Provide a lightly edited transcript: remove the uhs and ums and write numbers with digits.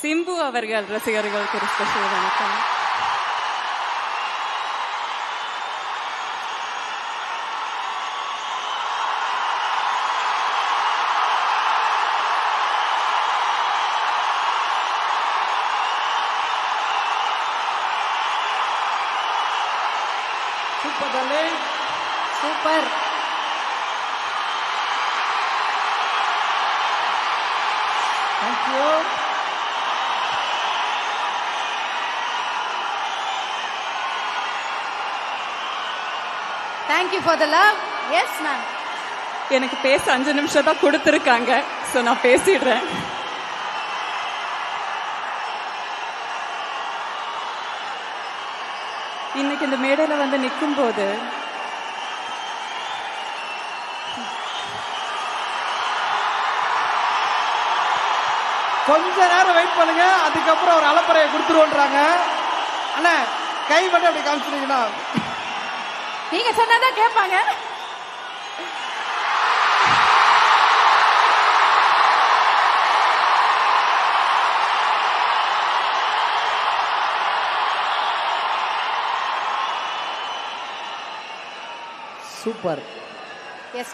சிம்பு அவர்கள் ரசிகர்களுக்கு ஒரு ஸ்பெஷல் வணக்கம். Super darling, super. Thank you. Thank you for the love. Yes, ma'am. எனக்கு பேச 5 நிமிஷம் தான் கொடுத்துருக்காங்க. ஸோ நான் பேசிடுறேன். இன்னைக்கு இந்த மேடையில வந்து நிற்கும் போது கொஞ்ச நேரம் வெயிட் பண்ணுங்க, அதுக்கப்புறம் ஒரு அலப்பறையை கொடுத்துருவோன்றாங்க. அண்ணா கை மட்டும் அப்படி காமிச்சிட்டீங்கன்னா நீங்க சொன்னாதான் கேட்பாங்க. சூப்பர். Yes,